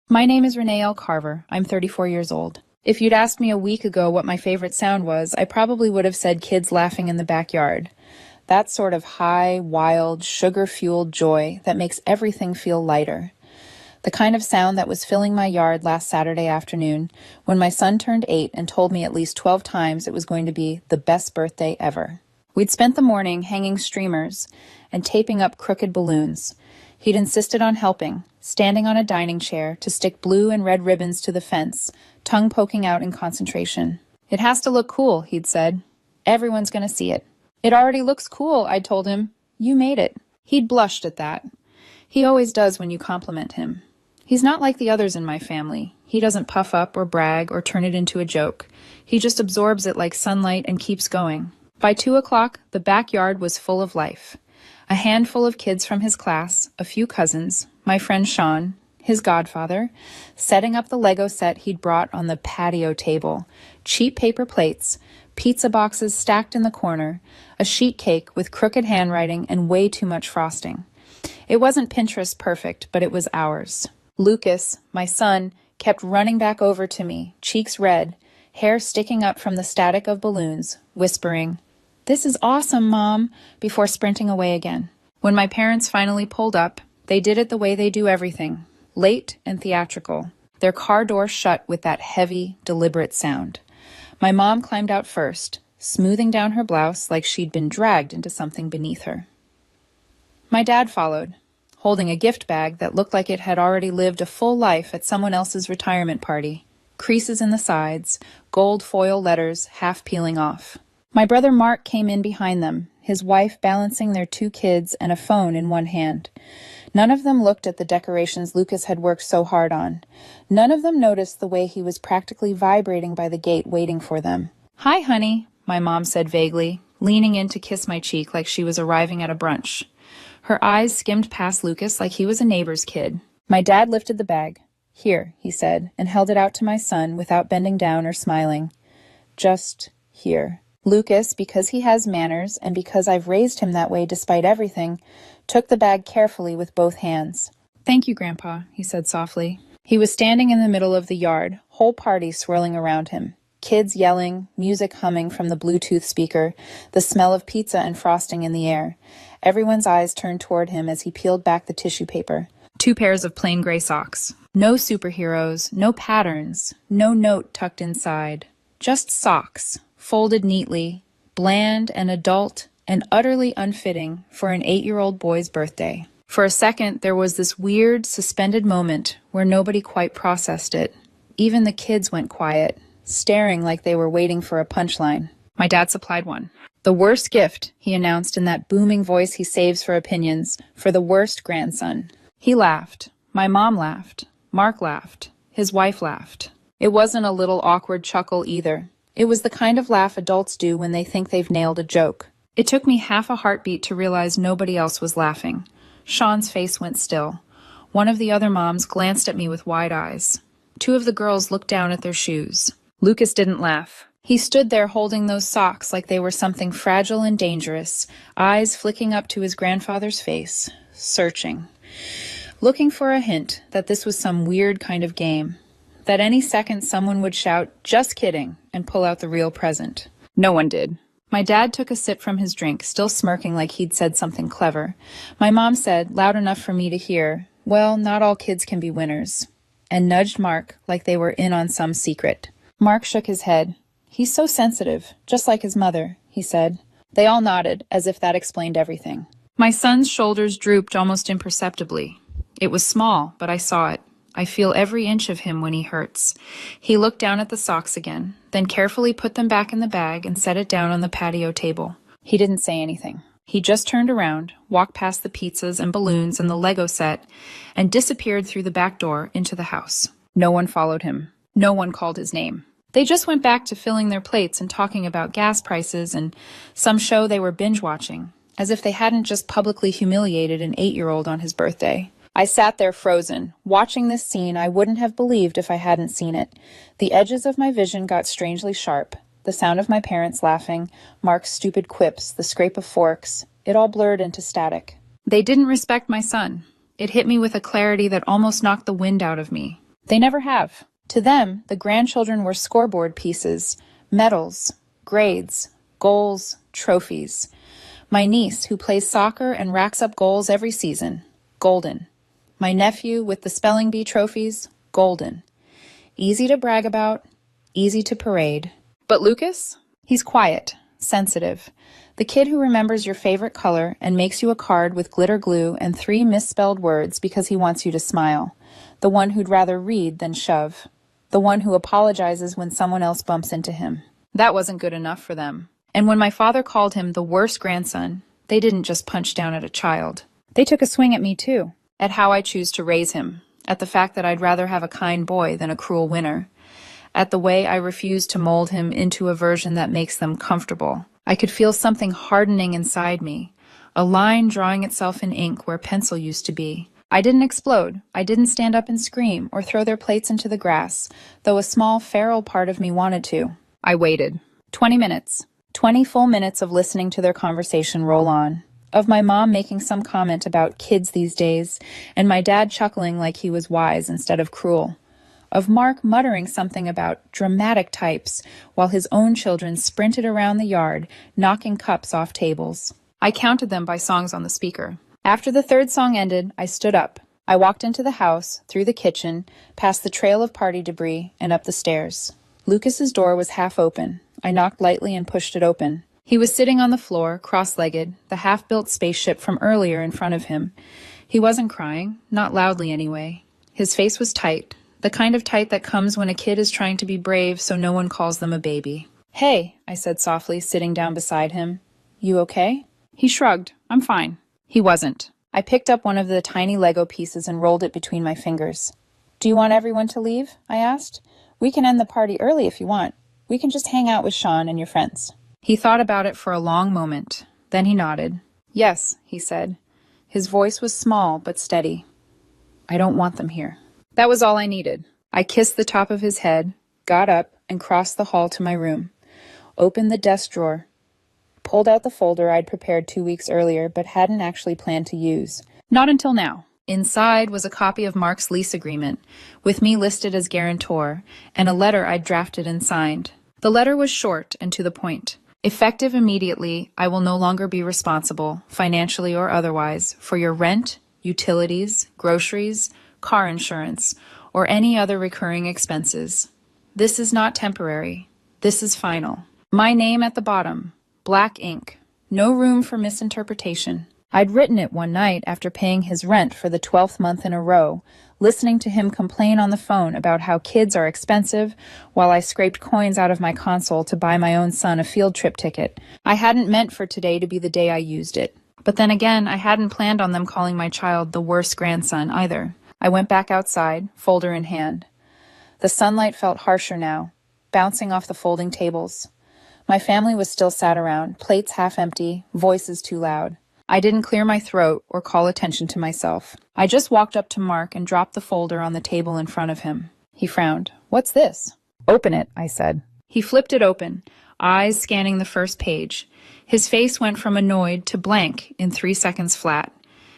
My name is Renee L. Carver. I'm 34 years old. If you'd asked me a week ago what my favorite sound was, I probably would have said kids laughing in the backyard. That sort of high, wild, sugar-fueled joy that makes everything feel lighter. The kind of sound that was filling my yard last Saturday afternoon when my son turned 8 and told me at least 12 times it was going to be the best birthday ever. We'd spent the morning hanging streamers and taping up crooked balloons. He'd insisted on helping, standing on a dining chair to stick blue and red ribbons to the fence, tongue poking out in concentration. "It has to look cool," he'd said. "Everyone's going to see it." "It already looks cool," I'd told him. "You made it." He'd blushed at that. He always does when you compliment him. He's not like the others in my family. He doesn't puff up or brag or turn it into a joke. He just absorbs it like sunlight and keeps going. By 2 o'clock, the backyard was full of life. A handful of kids from his class, a few cousins, my friend Sean, his godfather, setting up the Lego set he'd brought on the patio table, cheap paper plates, pizza boxes stacked in the corner, a sheet cake with crooked handwriting and way too much frosting. It wasn't Pinterest perfect, but it was ours. Lucas, my son, kept running back over to me, cheeks red, hair sticking up from the static of balloons, whispering, "This is awesome, Mom," before sprinting away again. When my parents finally pulled up, they did it the way they do everything, late and theatrical. Their car door shut with that heavy, deliberate sound. My mom climbed out first, smoothing down her blouse like she'd been dragged into something beneath her. My dad followed, holding a gift bag that looked like it had already lived a full life at someone else's retirement party. Creases in the sides, gold foil letters half peeling off. My brother Mark came in behind them, his wife balancing their 2 kids and a phone in one hand. None of them looked at the decorations Lucas had worked so hard on. None of them noticed the way he was practically vibrating by the gate waiting for them. "Hi, honey," my mom said vaguely, leaning in to kiss my cheek like she was arriving at a brunch. Her eyes skimmed past Lucas like he was a neighbor's kid. My dad lifted the bag. "Here," he said, and held it out to my son without bending down or smiling. "Just here." Lucas, because he has manners and because I've raised him that way despite everything, took the bag carefully with both hands. "Thank you, Grandpa," he said softly. He was standing in the middle of the yard, whole party swirling around him. Kids yelling, music humming from the Bluetooth speaker, the smell of pizza and frosting in the air. Everyone's eyes turned toward him as he peeled back the tissue paper. 2 pairs of plain gray socks. No superheroes, no patterns, no note tucked inside. Just socks, folded neatly, bland and adult and utterly unfitting for an 8-year-old boy's birthday. For a second, there was this weird, suspended moment where nobody quite processed it. Even the kids went quiet, staring like they were waiting for a punchline. My dad supplied one. "The worst gift," he announced in that booming voice he saves for opinions, "for the worst grandson." He laughed. My mom laughed. Mark laughed. His wife laughed. It wasn't a little awkward chuckle either. It was the kind of laugh adults do when they think they've nailed a joke. It took me half a heartbeat to realize nobody else was laughing. Sean's face went still. One of the other moms glanced at me with wide eyes. 2 of the girls looked down at their shoes. Lucas didn't laugh. He stood there holding those socks like they were something fragile and dangerous, eyes flicking up to his grandfather's face, searching. Looking for a hint that this was some weird kind of game. That any second someone would shout, "Just kidding," and pull out the real present. No one did. My dad took a sip from his drink, still smirking like he'd said something clever. My mom said, loud enough for me to hear, "Well, not all kids can be winners," and nudged Mark like they were in on some secret. Mark shook his head. "He's so sensitive, just like his mother," he said. They all nodded, as if that explained everything. My son's shoulders drooped almost imperceptibly. It was small, but I saw it. I feel every inch of him when he hurts. He looked down at the socks again, then carefully put them back in the bag and set it down on the patio table. He didn't say anything. He just turned around, walked past the pizzas and balloons and the Lego set, and disappeared through the back door into the house. No one followed him. No one called his name. They just went back to filling their plates and talking about gas prices and some show they were binge-watching, as if they hadn't just publicly humiliated an 8-year-old on his birthday. I sat there frozen, watching this scene I wouldn't have believed if I hadn't seen it. The edges of my vision got strangely sharp. The sound of my parents laughing, Mark's stupid quips, the scrape of forks, it all blurred into static. They didn't respect my son. It hit me with a clarity that almost knocked the wind out of me. They never have. To them, the grandchildren were scoreboard pieces, medals, grades, goals, trophies. My niece, who plays soccer and racks up goals every season, golden. My nephew with the spelling bee trophies, golden. Easy to brag about, easy to parade. But Lucas? He's quiet, sensitive. The kid who remembers your favorite color and makes you a card with glitter glue and 3 misspelled words because he wants you to smile. The one who'd rather read than shove. The one who apologizes when someone else bumps into him. That wasn't good enough for them. And when my father called him the worst grandson, they didn't just punch down at a child. They took a swing at me too, at how I choose to raise him, at the fact that I'd rather have a kind boy than a cruel winner, at the way I refuse to mold him into a version that makes them comfortable. I could feel something hardening inside me, a line drawing itself in ink where pencil used to be. I didn't explode. I didn't stand up and scream or throw their plates into the grass, though a small feral part of me wanted to. I waited. 20 minutes. 20 full minutes of listening to their conversation roll on. Of my mom making some comment about kids these days, and my dad chuckling like he was wise instead of cruel. Of Mark muttering something about dramatic types, while his own children sprinted around the yard, knocking cups off tables. I counted them by songs on the speaker. After the 3rd song ended, I stood up. I walked into the house, through the kitchen, past the trail of party debris, and up the stairs. Lucas's door was half open. I knocked lightly and pushed it open. He was sitting on the floor, cross-legged, the half-built spaceship from earlier in front of him. He wasn't crying, not loudly anyway. His face was tight, the kind of tight that comes when a kid is trying to be brave so no one calls them a baby. "Hey," I said softly, sitting down beside him. "You okay?" He shrugged. "I'm fine." He wasn't. I picked up one of the tiny Lego pieces and rolled it between my fingers. "Do you want everyone to leave?" I asked. "We can end the party early if you want. We can just hang out with Sean and your friends." He thought about it for a long moment. Then he nodded. "Yes," he said. His voice was small but steady. "I don't want them here." That was all I needed. I kissed the top of his head, got up, and crossed the hall to my room. Opened the desk drawer. Pulled out the folder I'd prepared 2 weeks earlier but hadn't actually planned to use. Not until now. Inside was a copy of Mark's lease agreement, with me listed as guarantor, and a letter I'd drafted and signed. The letter was short and to the point. Effective immediately, I will no longer be responsible, financially or otherwise, for your rent, utilities, groceries, car insurance, or any other recurring expenses. This is not temporary. This is final. My name at the bottom. Black ink. No room for misinterpretation. I'd written it one night after paying his rent for the 12th month in a row, listening to him complain on the phone about how kids are expensive, while I scraped coins out of my console to buy my own son a field trip ticket. I hadn't meant for today to be the day I used it. But then again, I hadn't planned on them calling my child the worst grandson either. I went back outside, folder in hand. The sunlight felt harsher now, bouncing off the folding tables. My family was still sat around, plates half empty, voices too loud. I didn't clear my throat or call attention to myself. I just walked up to Mark and dropped the folder on the table in front of him. He frowned. "What's this?" "Open it," I said. He flipped it open, eyes scanning the first page. His face went from annoyed to blank in 3 seconds flat.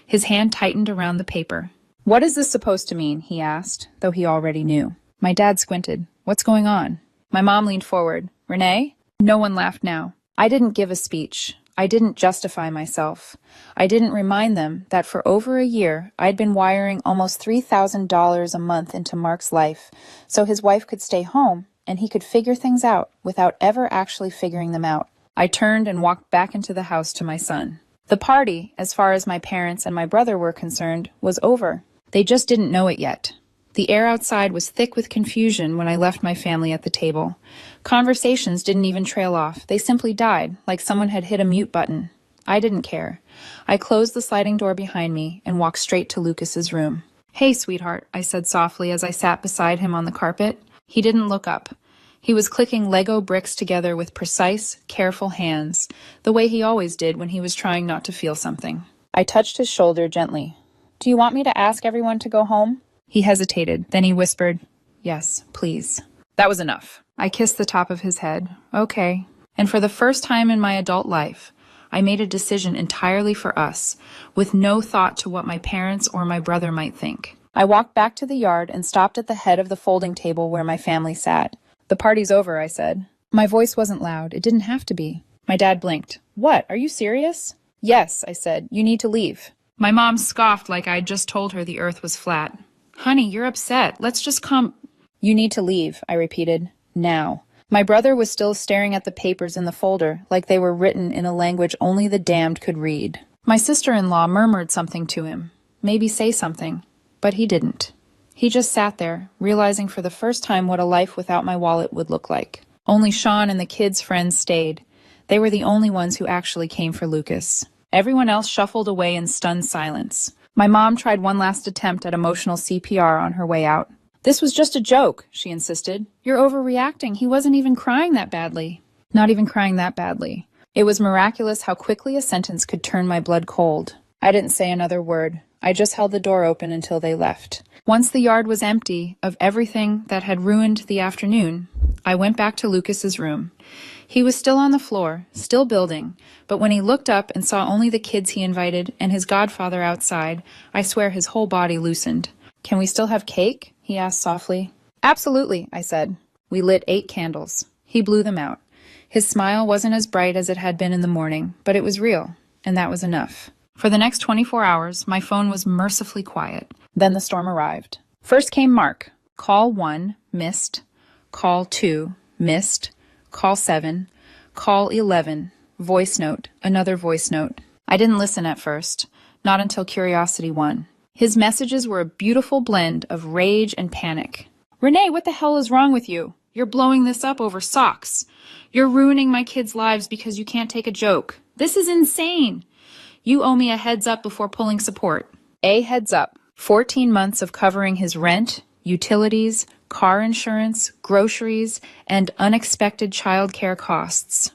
His hand tightened around the paper. "What is this supposed to mean?" he asked, though he already knew. My dad squinted. "What's going on?" My mom leaned forward. "Renee?" No one laughed now. I didn't give a speech. I didn't justify myself. I didn't remind them that for over a year, I'd been wiring almost $3,000 a month into Mark's life so his wife could stay home and he could figure things out without ever actually figuring them out. I turned and walked back into the house to my son. The party, as far as my parents and my brother were concerned, was over. They just didn't know it yet. The air outside was thick with confusion when I left my family at the table. Conversations didn't even trail off. They simply died, like someone had hit a mute button. I didn't care. I closed the sliding door behind me and walked straight to Lucas's room. "Hey, sweetheart," I said softly as I sat beside him on the carpet. He didn't look up. He was clicking Lego bricks together with precise, careful hands, the way he always did when he was trying not to feel something. I touched his shoulder gently. "Do you want me to ask everyone to go home?" He hesitated. Then he whispered, "Yes, please." That was enough. I kissed the top of his head. Okay. And for the first time in my adult life, I made a decision entirely for us, with no thought to what my parents or my brother might think. I walked back to the yard and stopped at the head of the folding table where my family sat. "The party's over," I said. My voice wasn't loud. It didn't have to be. My dad blinked. "What? Are you serious?" "Yes," I said. "You need to leave." My mom scoffed like I'd just told her the earth was flat. "Honey, you're upset. Let's just come—" "You need to leave," I repeated. "Now." My brother was still staring at the papers in the folder, like they were written in a language only the damned could read. My sister-in-law murmured something to him. Maybe say something. But he didn't. He just sat there, realizing for the first time what a life without my wallet would look like. Only Sean and the kids' friends stayed. They were the only ones who actually came for Lucas. Everyone else shuffled away in stunned silence. My mom tried one last attempt at emotional CPR on her way out. "This was just a joke," she insisted. "You're overreacting. He wasn't even crying that badly." Not even crying that badly. It was miraculous how quickly a sentence could turn my blood cold. I didn't say another word. I just held the door open until they left. Once the yard was empty of everything that had ruined the afternoon, I went back to Lucas's room. He was still on the floor, still building, but when he looked up and saw only the kids he invited and his godfather outside, I swear his whole body loosened. "Can we still have cake?" he asked softly. "Absolutely," I said. We lit 8 candles. He blew them out. His smile wasn't as bright as it had been in the morning, but it was real, and that was enough. For the next 24 hours, my phone was mercifully quiet. Then the storm arrived. First came Mark. Call 1, missed. Call 2, missed. Call 7. Call 11. Voice note. Another voice note. I didn't listen at first, not until curiosity won. His messages were a beautiful blend of rage and panic. "Renee, what the hell is wrong with you? You're blowing this up over socks. You're ruining my kids' lives because you can't take a joke. This is insane. You owe me a heads up before pulling support." A heads up. 14 months of covering his rent, utilities, car insurance, groceries, and unexpected childcare costs.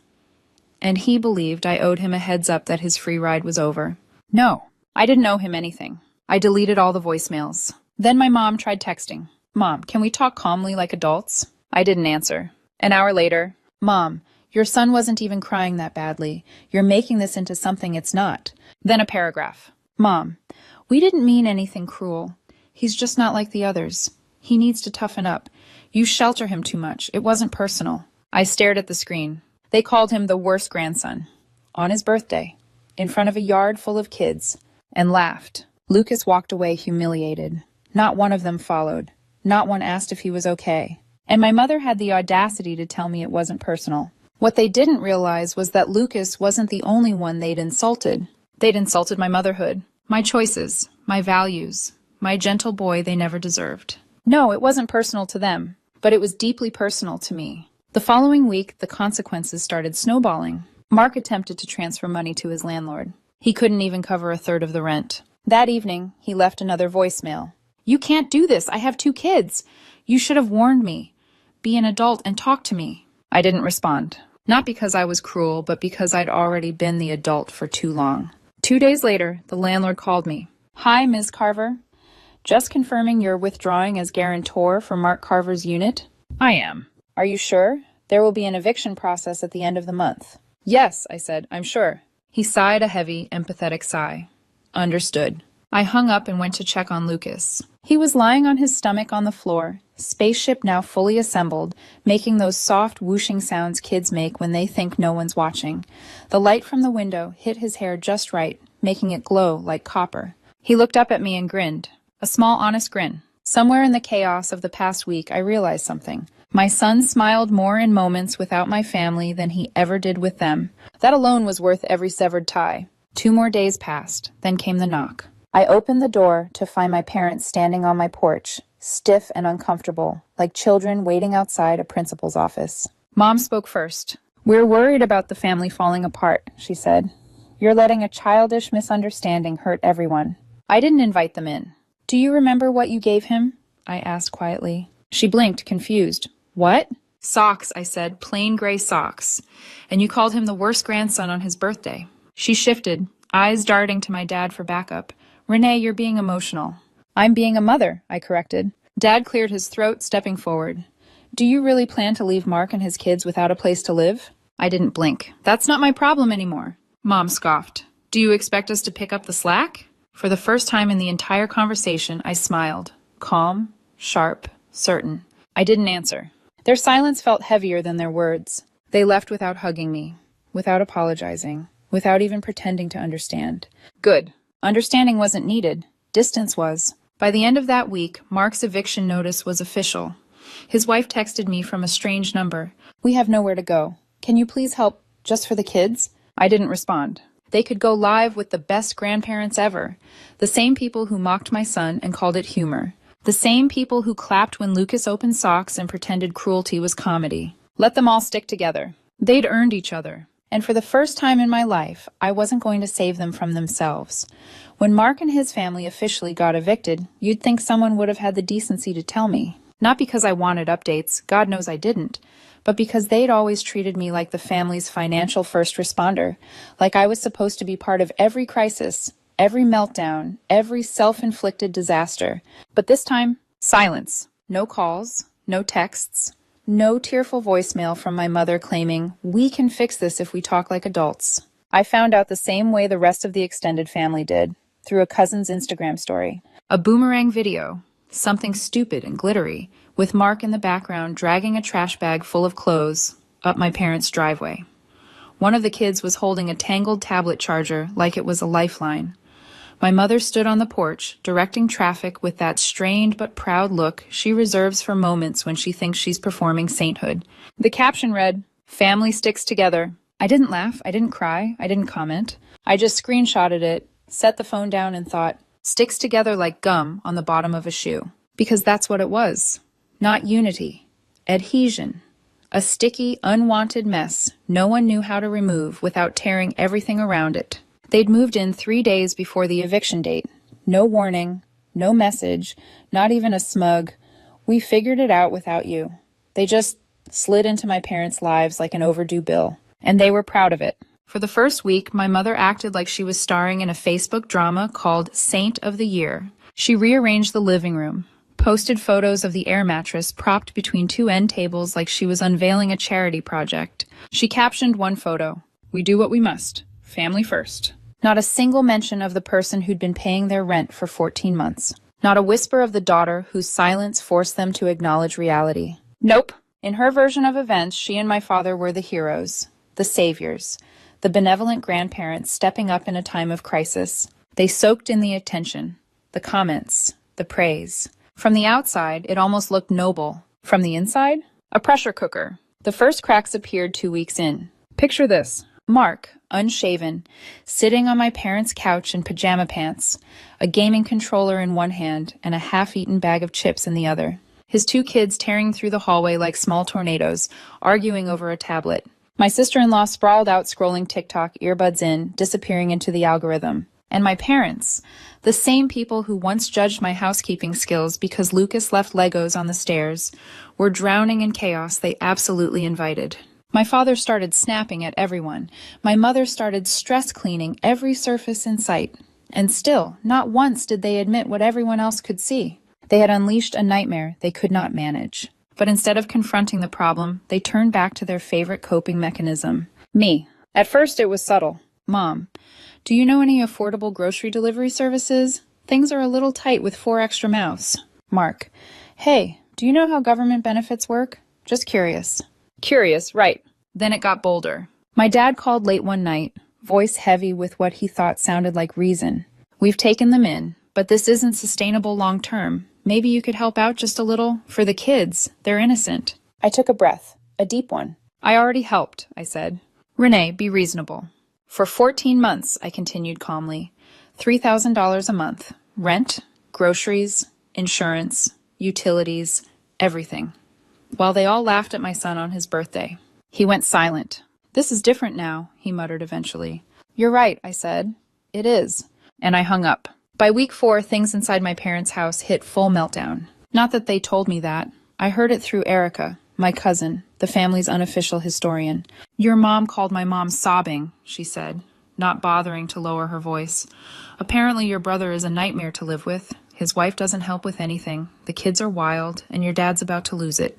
And he believed I owed him a heads up that his free ride was over. No, I didn't owe him anything. I deleted all the voicemails. Then my mom tried texting. "Mom, can we talk calmly like adults?" I didn't answer. An hour later, "Mom, your son wasn't even crying that badly. You're making this into something it's not." Then a paragraph. "Mom, we didn't mean anything cruel. He's just not like the others. He needs to toughen up. You shelter him too much. It wasn't personal." I stared at the screen. They called him the worst grandson. On his birthday, in front of a yard full of kids, and laughed. Lucas walked away humiliated. Not one of them followed. Not one asked if he was okay. And my mother had the audacity to tell me it wasn't personal. What they didn't realize was that Lucas wasn't the only one they'd insulted. They'd insulted my motherhood, my choices, my values, my gentle boy they never deserved. No, it wasn't personal to them, but it was deeply personal to me. The following week, the consequences started snowballing. Mark attempted to transfer money to his landlord. He couldn't even cover a third of the rent. That evening, he left another voicemail. "You can't do this. I have 2 kids. You should have warned me. Be an adult and talk to me." I didn't respond. Not because I was cruel, but because I'd already been the adult for too long. 2 days later, the landlord called me. "Hi, Ms. Carver. Just confirming you're withdrawing as guarantor for Mark Carver's unit?" "I am." "Are you sure? There will be an eviction process at the end of the month." "Yes," I said, "I'm sure." He sighed a heavy, empathetic sigh. "Understood." I hung up and went to check on Lucas. He was lying on his stomach on the floor, spaceship now fully assembled, making those soft whooshing sounds kids make when they think no one's watching. The light from the window hit his hair just right, making it glow like copper. He looked up at me and grinned. A small, honest grin. Somewhere in the chaos of the past week, I realized something. My son smiled more in moments without my family than he ever did with them. That alone was worth every severed tie. 2 more days passed, then came the knock. I opened the door to find my parents standing on my porch, stiff and uncomfortable, like children waiting outside a principal's office. Mom spoke first. "We're worried about the family falling apart," she said. "You're letting a childish misunderstanding hurt everyone." I didn't invite them in. "Do you remember what you gave him?" I asked quietly. She blinked, confused. "What?" "Socks," I said, "plain gray socks. And you called him the worst grandson on his birthday." She shifted, eyes darting to my dad for backup. "Renee, you're being emotional." "I'm being a mother," I corrected. Dad cleared his throat, stepping forward. "Do you really plan to leave Mark and his kids without a place to live?" I didn't blink. "That's not my problem anymore." Mom scoffed. "Do you expect us to pick up the slack?" For the first time in the entire conversation, I smiled. Calm, sharp, certain. I didn't answer. Their silence felt heavier than their words. They left without hugging me, without apologizing, without even pretending to understand. Good. Understanding wasn't needed. Distance was. By the end of that week, Mark's eviction notice was official. His wife texted me from a strange number. "We have nowhere to go. Can you please help just for the kids?" I didn't respond. They could go live with the best grandparents ever. The same people who mocked my son and called it humor. The same people who clapped when Lucas opened socks and pretended cruelty was comedy. Let them all stick together. They'd earned each other. And for the first time in my life, I wasn't going to save them from themselves. When Mark and his family officially got evicted, you'd think someone would have had the decency to tell me. Not because I wanted updates, God knows I didn't, but because they'd always treated me like the family's financial first responder, like I was supposed to be part of every crisis, every meltdown, every self-inflicted disaster. But this time, silence. No calls, no texts, no tearful voicemail from my mother claiming, "We can fix this if we talk like adults." I found out the same way the rest of the extended family did, through a cousin's Instagram story. A boomerang video, something stupid and glittery, with Mark in the background dragging a trash bag full of clothes up my parents' driveway. One of the kids was holding a tangled tablet charger like it was a lifeline. My mother stood on the porch, directing traffic with that strained but proud look she reserves for moments when she thinks she's performing sainthood. The caption read, "Family sticks together." I didn't laugh, I didn't cry, I didn't comment. I just screenshotted it, set the phone down and thought, sticks together like gum on the bottom of a shoe. Because that's what it was. Not unity. Adhesion. A sticky, unwanted mess no one knew how to remove without tearing everything around it. They'd moved in 3 days before the eviction date. No warning, no message, not even a smug, "We figured it out without you." They just slid into my parents' lives like an overdue bill. And they were proud of it. For the first week, my mother acted like she was starring in a Facebook drama called Saint of the Year. She rearranged the living room, posted photos of the air mattress propped between two end tables like she was unveiling a charity project. She captioned one photo, "We do what we must. Family first." Not a single mention of the person who'd been paying their rent for 14 months. Not a whisper of the daughter whose silence forced them to acknowledge reality. Nope. In her version of events, she and my father were the heroes, the saviors, the benevolent grandparents stepping up in a time of crisis. They soaked in the attention, the comments, the praise. From the outside, it almost looked noble. From the inside, a pressure cooker. The first cracks appeared 2 weeks in. Picture this. Mark, unshaven, sitting on my parents' couch in pajama pants, a gaming controller in one hand and a half-eaten bag of chips in the other. His 2 kids tearing through the hallway like small tornadoes, arguing over a tablet. My sister-in-law sprawled out scrolling TikTok, earbuds in, disappearing into the algorithm. And my parents, the same people who once judged my housekeeping skills because Lucas left Legos on the stairs, were drowning in chaos they absolutely invited. My father started snapping at everyone. My mother started stress cleaning every surface in sight. And still, not once did they admit what everyone else could see. They had unleashed a nightmare they could not manage. But instead of confronting the problem, they turned back to their favorite coping mechanism. Me. At first it was subtle. "Mom, do you know any affordable grocery delivery services? Things are a little tight with 4 extra mouths." Mark. "Hey, do you know how government benefits work? Just curious." Curious, right. Then it got bolder. My dad called late one night, voice heavy with what he thought sounded like reason. "We've taken them in, but this isn't sustainable long term. Maybe you could help out just a little? For the kids. They're innocent." I took a breath, a deep one. "I already helped," I said. "Renee, be reasonable." "For 14 months," I continued calmly. $3,000 a month. Rent, groceries, insurance, utilities, everything. While they all laughed at my son on his birthday. He went silent. "This is different now," he muttered eventually. "You're right," I said. "It is." And I hung up. By week 4, things inside my parents' house hit full meltdown. Not that they told me that. I heard it through Erica, my cousin, the family's unofficial historian. "Your mom called my mom sobbing," she said, not bothering to lower her voice. "Apparently your brother is a nightmare to live with. His wife doesn't help with anything. The kids are wild, and your dad's about to lose it."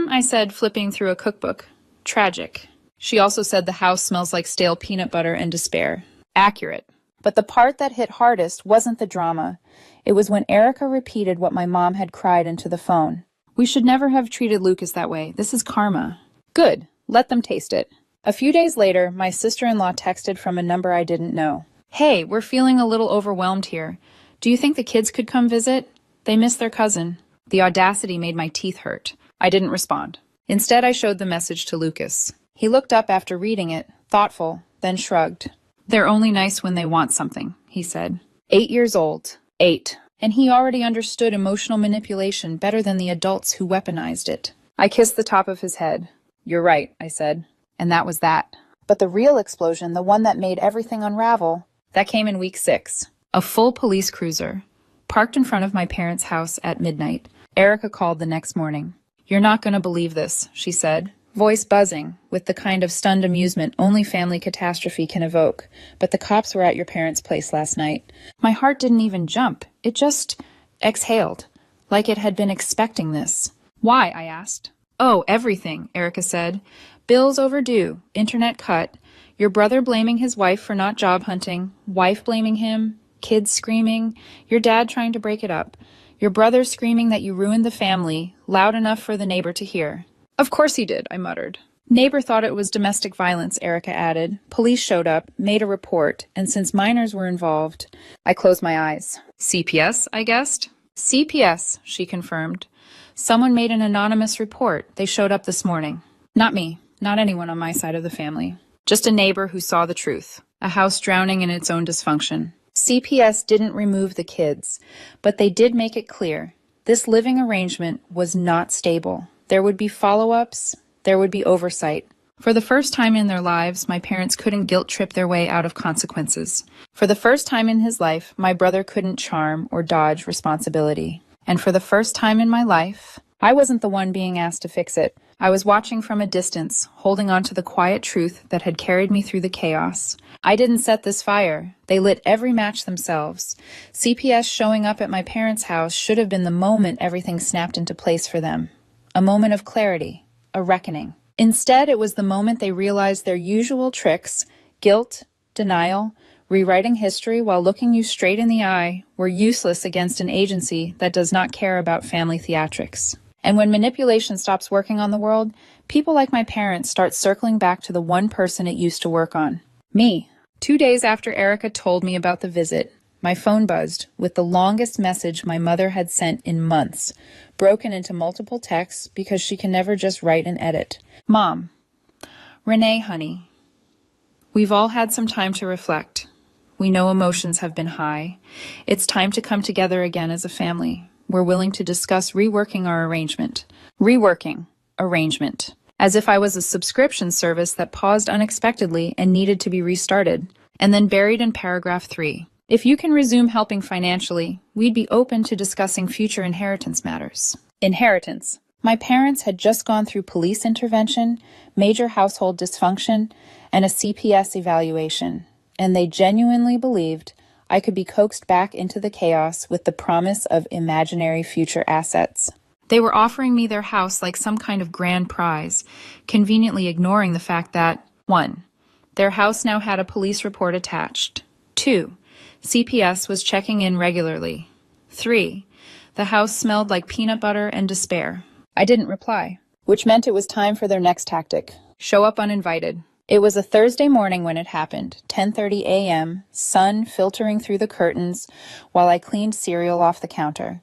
I said, flipping through a cookbook. "Tragic." She also said the house smells like stale peanut butter and despair. Accurate. But the part that hit hardest wasn't the drama. It was when Erica repeated what my mom had cried into the phone. "We should never have treated Lucas that way. This is karma." Good. Let them taste it. A few days later, my sister-in-law texted from a number I didn't know. "Hey, we're feeling a little overwhelmed here. Do you think the kids could come visit? They miss their cousin." The audacity made my teeth hurt. I didn't respond. Instead, I showed the message to Lucas. He looked up after reading it, thoughtful, then shrugged. "They're only nice when they want something," he said. 8 years old. 8. And he already understood emotional manipulation better than the adults who weaponized it. I kissed the top of his head. "You're right," I said. And that was that. But the real explosion, the one that made everything unravel, that came in week 6. A full police cruiser, parked in front of my parents' house at midnight. Erica called the next morning. "You're not going to believe this," she said, voice buzzing, with the kind of stunned amusement only family catastrophe can evoke. "But the cops were at your parents' place last night." My heart didn't even jump. It just exhaled, like it had been expecting this. "Why?" I asked. "Oh, everything," Erica said. "Bills overdue, internet cut, your brother blaming his wife for not job hunting, wife blaming him, kids screaming, your dad trying to break it up, your brother screaming that you ruined the family, loud enough for the neighbor to hear." "Of course he did," I muttered. "Neighbor thought it was domestic violence," Erica added. "Police showed up, made a report, and since minors were involved..." I closed my eyes. "CPS, I guessed?" "CPS," she confirmed. "Someone made an anonymous report. They showed up this morning." Not me, not anyone on my side of the family. Just a neighbor who saw the truth. A house drowning in its own dysfunction. CPS didn't remove the kids, but they did make it clear. This living arrangement was not stable. There would be follow-ups, there would be oversight. For the first time in their lives, my parents couldn't guilt-trip their way out of consequences. For the first time in his life, my brother couldn't charm or dodge responsibility. And for the first time in my life, I wasn't the one being asked to fix it. I was watching from a distance, holding on to the quiet truth that had carried me through the chaos. I didn't set this fire. They lit every match themselves. CPS showing up at my parents' house should have been the moment everything snapped into place for them. A moment of clarity, a reckoning. Instead, it was the moment they realized their usual tricks, guilt, denial, rewriting history while looking you straight in the eye, were useless against an agency that does not care about family theatrics. And when manipulation stops working on the world, people like my parents start circling back to the one person it used to work on. Me. 2 days after Erica told me about the visit, my phone buzzed with the longest message my mother had sent in months, broken into multiple texts because she can never just write and edit. "Mom. Renee, honey. We've all had some time to reflect. We know emotions have been high. It's time to come together again as a family. We're willing to discuss reworking our arrangement." Reworking. Arrangement. As if I was a subscription service that paused unexpectedly and needed to be restarted. And then buried in paragraph 3. "If you can resume helping financially, we'd be open to discussing future inheritance matters." Inheritance. My parents had just gone through police intervention, major household dysfunction, and a CPS evaluation. And they genuinely believed I could be coaxed back into the chaos with the promise of imaginary future assets. They were offering me their house like some kind of grand prize, conveniently ignoring the fact that 1. Their house now had a police report attached. 2. CPS was checking in regularly. 3. The house smelled like peanut butter and despair. I didn't reply, which meant it was time for their next tactic. Show up uninvited. It was a Thursday morning when it happened, 10:30 a.m., sun filtering through the curtains while I cleaned cereal off the counter.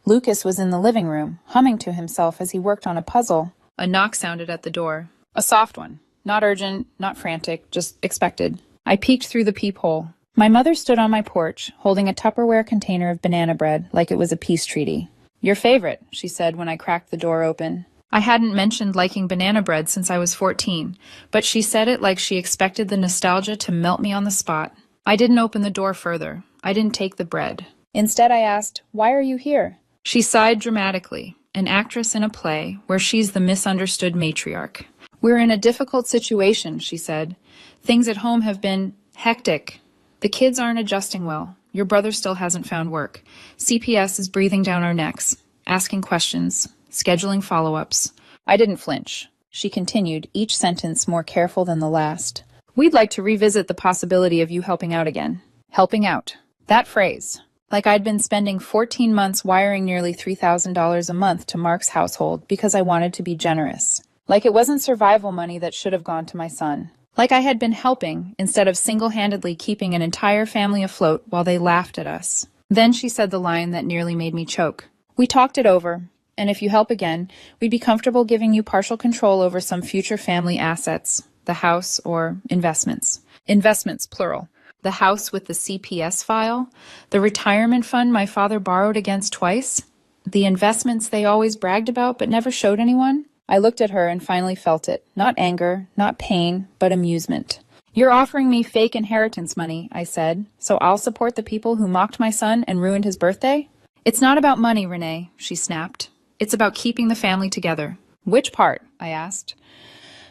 Lucas was in the living room, humming to himself as he worked on a puzzle. A knock sounded at the door. A soft one. Not urgent, not frantic, just expected. I peeked through the peephole. My mother stood on my porch, holding a Tupperware container of banana bread like it was a peace treaty. "Your favorite," she said when I cracked the door open. I hadn't mentioned liking banana bread since I was 14, but she said it like she expected the nostalgia to melt me on the spot. I didn't open the door further. I didn't take the bread. Instead, I asked, "Why are you here?" She sighed dramatically, an actress in a play where she's the misunderstood matriarch. "We're in a difficult situation," she said. "Things at home have been hectic. The kids aren't adjusting well. Your brother still hasn't found work. CPS is breathing down our necks, asking questions, scheduling follow-ups." I didn't flinch. She continued, each sentence more careful than the last. "We'd like to revisit the possibility of you helping out again. Helping out. That phrase. Like I'd been spending 14 months wiring nearly $3,000 a month to Mark's household because I wanted to be generous. Like it wasn't survival money that should have gone to my son. Like I had been helping instead of single-handedly keeping an entire family afloat while they laughed at us. Then she said the line that nearly made me choke. We talked it over, and if you help again, we'd be comfortable giving you partial control over some future family assets, the house or investments. Investments, plural. The house with the CPS file, the retirement fund my father borrowed against twice, the investments they always bragged about but never showed anyone. I looked at her and finally felt it. Not anger, not pain, but amusement. You're offering me fake inheritance money, I said, so I'll support the people who mocked my son and ruined his birthday? It's not about money, Renee, she snapped. It's about keeping the family together. Which part? I asked.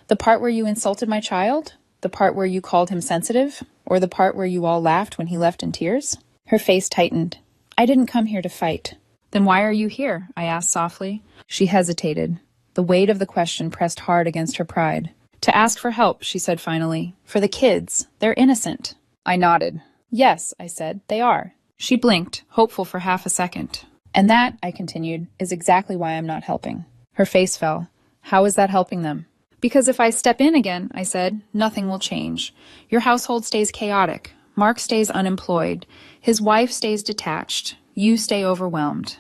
The part where you insulted my child? The part where you called him sensitive? Or the part where you all laughed when he left in tears? Her face tightened. I didn't come here to fight. Then why are you here? I asked softly. She hesitated. The weight of the question pressed hard against her pride. To ask for help, she said finally. For the kids. They're innocent. I nodded. Yes, I said, they are. She blinked, hopeful for half a second. And that, I continued, is exactly why I'm not helping. Her face fell. How is that helping them? Because if I step in again, I said, nothing will change. Your household stays chaotic. Mark stays unemployed. His wife stays detached. You stay overwhelmed.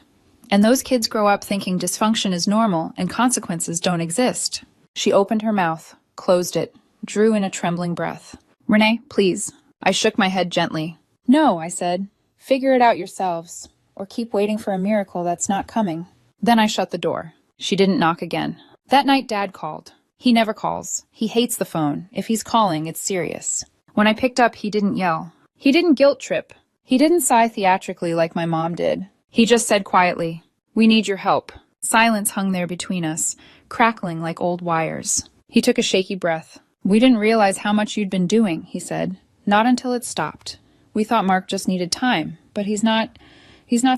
And those kids grow up thinking dysfunction is normal and consequences don't exist. She opened her mouth, closed it, drew in a trembling breath. Renee, please. I shook my head gently. No, I said. Figure it out yourselves. Or keep waiting for a miracle that's not coming. Then I shut the door. She didn't knock again. That night, Dad called. He never calls. He hates the phone. If he's calling, it's serious. When I picked up, he didn't yell. He didn't guilt trip. He didn't sigh theatrically like my mom did. He just said quietly, "We need your help." Silence hung there between us, crackling like old wires. He took a shaky breath. "We didn't realize how much you'd been doing," he said. "Not until it stopped. We thought Mark just needed time, but he's not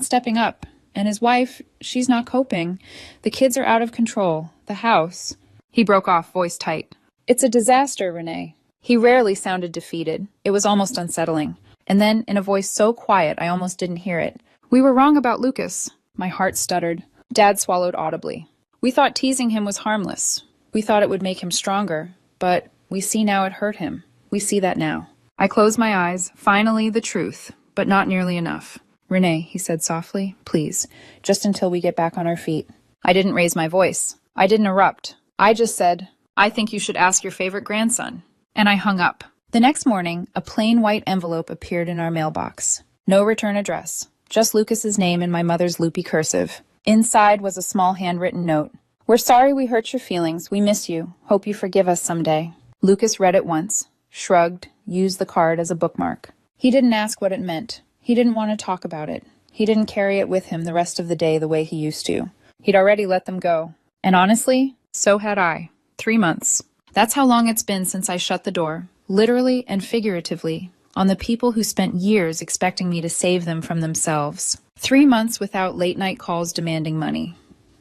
stepping up. And his wife, she's not coping. The kids are out of control. The house." He broke off, voice tight. "It's a disaster, Renee." He rarely sounded defeated. It was almost unsettling. And then, in a voice so quiet I almost didn't hear it, "We were wrong about Lucas." My heart stuttered. Dad swallowed audibly. "We thought teasing him was harmless. We thought it would make him stronger. But we see now it hurt him. We see that now." I closed my eyes. Finally, the truth, but not nearly enough. "Renee," he said softly, "please, just until we get back on our feet." I didn't raise my voice. I didn't erupt. I just said, "I think you should ask your favorite grandson." And I hung up. The next morning, a plain white envelope appeared in our mailbox. No return address. Just Lucas's name in my mother's loopy cursive. Inside was a small handwritten note. "We're sorry we hurt your feelings. We miss you. Hope you forgive us someday." Lucas read it once, shrugged, used the card as a bookmark. He didn't ask what it meant. He didn't want to talk about it. He didn't carry it with him the rest of the day the way he used to. He'd already let them go. And honestly, so had I. 3 months. That's how long it's been since I shut the door, literally and figuratively, on the people who spent years expecting me to save them from themselves. 3 months without late-night calls demanding money.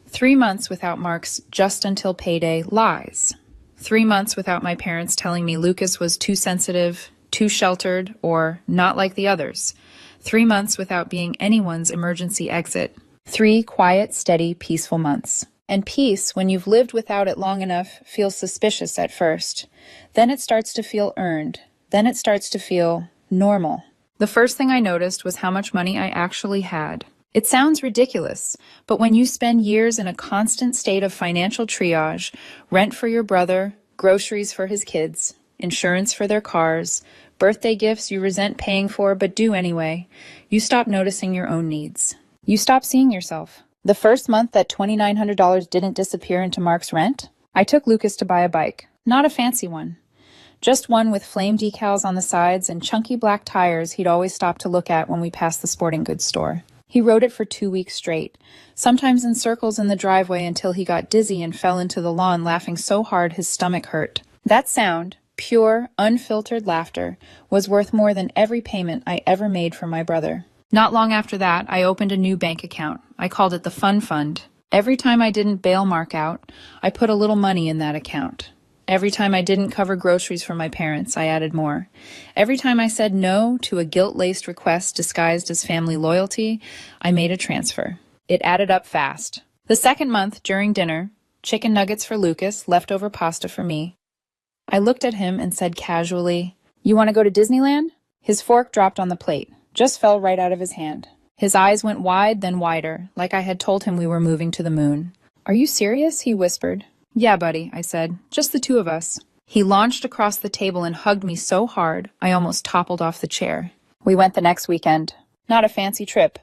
3 months without Mark's just until payday lies. 3 months without my parents telling me Lucas was too sensitive, too sheltered, or not like the others. 3 months without being anyone's emergency exit. 3 quiet, steady, peaceful months. And peace, when you've lived without it long enough, feels suspicious at first. Then it starts to feel earned. Then it starts to feel normal. The first thing I noticed was how much money I actually had. It sounds ridiculous, but when you spend years in a constant state of financial triage, rent for your brother, groceries for his kids, insurance for their cars, birthday gifts you resent paying for but do anyway, you stop noticing your own needs. You stop seeing yourself. The first month that $2,900 didn't disappear into Mark's rent, I took Lucas to buy a bike. Not a fancy one. Just one with flame decals on the sides and chunky black tires he'd always stop to look at when we passed the sporting goods store. He rode it for 2 weeks straight, sometimes in circles in the driveway until he got dizzy and fell into the lawn laughing so hard his stomach hurt. That sound, pure, unfiltered laughter, was worth more than every payment I ever made for my brother. Not long after that, I opened a new bank account. I called it the Fun Fund. Every time I didn't bail Mark out, I put a little money in that account. Every time I didn't cover groceries for my parents, I added more. Every time I said no to a guilt-laced request disguised as family loyalty, I made a transfer. It added up fast. The second month, during dinner, chicken nuggets for Lucas, leftover pasta for me. I looked at him and said casually, "You want to go to Disneyland?" His fork dropped on the plate, just fell right out of his hand. His eyes went wide, then wider, like I had told him we were moving to the moon. "Are you serious?" he whispered. "Yeah, buddy," I said. "Just the two of us." He launched across the table and hugged me so hard, I almost toppled off the chair. We went the next weekend. Not a fancy trip.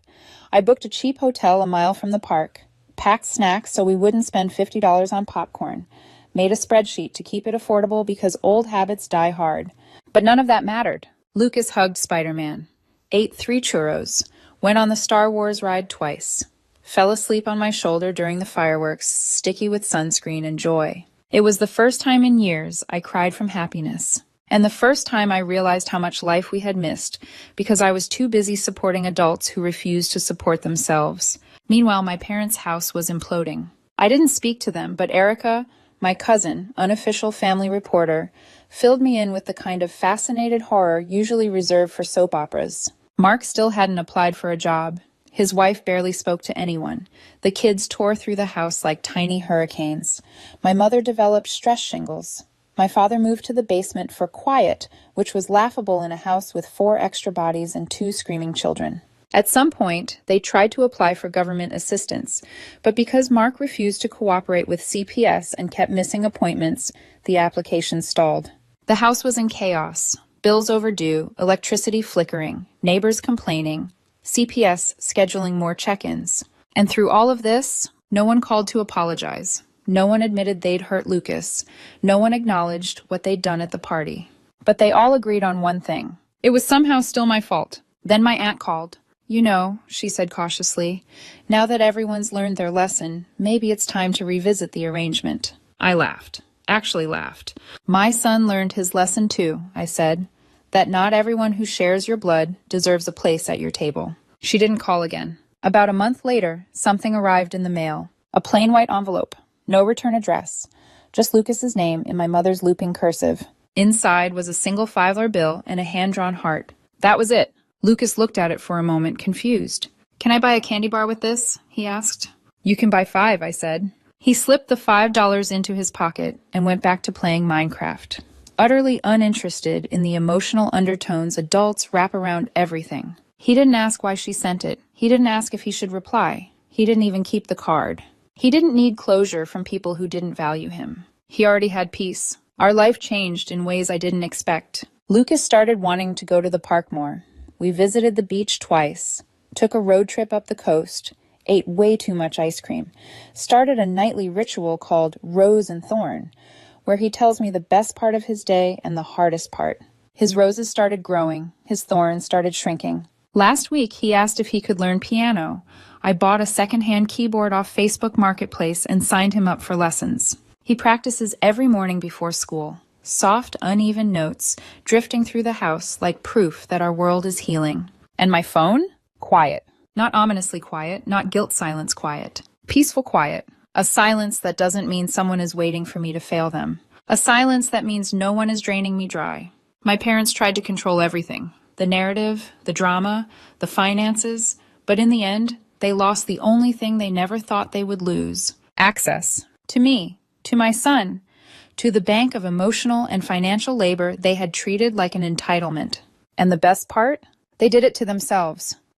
I booked a cheap hotel a mile from the park, packed snacks so we wouldn't spend $50 on popcorn, made a spreadsheet to keep it affordable because old habits die hard. But none of that mattered. Lucas hugged Spider-Man, ate 3 churros, went on the Star Wars ride twice, fell asleep on my shoulder during the fireworks, sticky with sunscreen and joy. It was the first time in years I cried from happiness, and the first time I realized how much life we had missed because I was too busy supporting adults who refused to support themselves. Meanwhile, my parents' house was imploding. I didn't speak to them, but Erica, my cousin, unofficial family reporter, filled me in with the kind of fascinated horror usually reserved for soap operas. Mark still hadn't applied for a job. His wife barely spoke to anyone. The kids tore through the house like tiny hurricanes. My mother developed stress shingles. My father moved to the basement for quiet, which was laughable in a house with 4 extra bodies and 2 screaming children. At some point, they tried to apply for government assistance, but because Mark refused to cooperate with CPS and kept missing appointments, the application stalled. The house was in chaos. Bills overdue, electricity flickering, neighbors complaining, CPS scheduling more check-ins. And through all of this, no one called to apologize. No one admitted they'd hurt Lucas. No one acknowledged what they'd done at the party. But they all agreed on one thing. It was somehow still my fault. Then my aunt called. "You know," she said cautiously, "now that everyone's learned their lesson, maybe it's time to revisit the arrangement." I laughed. Actually laughed. "My son learned his lesson too," I said, "that not everyone who shares your blood deserves a place at your table." She didn't call again. About a month later, something arrived in the mail. A plain white envelope. No return address. Just Lucas's name in my mother's looping cursive. Inside was a single $5 bill and a hand-drawn heart. That was it. Lucas looked at it for a moment, confused. "Can I buy a candy bar with this?" he asked. "You can buy 5, I said. He slipped the $5 into his pocket and went back to playing Minecraft, utterly uninterested in the emotional undertones adults wrap around everything. He didn't ask why she sent it. He didn't ask if he should reply. He didn't even keep the card. He didn't need closure from people who didn't value him. He already had peace. Our life changed in ways I didn't expect. Lucas started wanting to go to the park more. We visited the beach twice, took a road trip up the coast, ate way too much ice cream, started a nightly ritual called Rose and Thorn, where he tells me the best part of his day and the hardest part. His roses started growing, his thorns started shrinking. Last week, he asked if he could learn piano. I bought a secondhand keyboard off Facebook Marketplace and signed him up for lessons. He practices every morning before school. Soft, uneven notes drifting through the house like proof that our world is healing. And my phone? Quiet. Not ominously quiet, not guilt silence quiet. Peaceful quiet. A silence that doesn't mean someone is waiting for me to fail them. A silence that means no one is draining me dry. My parents tried to control everything. The narrative, the drama, the finances. But in the end, they lost the only thing they never thought they would lose. Access. To me. To my son. To the bank of emotional and financial labor they had treated like an entitlement. And the best part? They did it to themselves.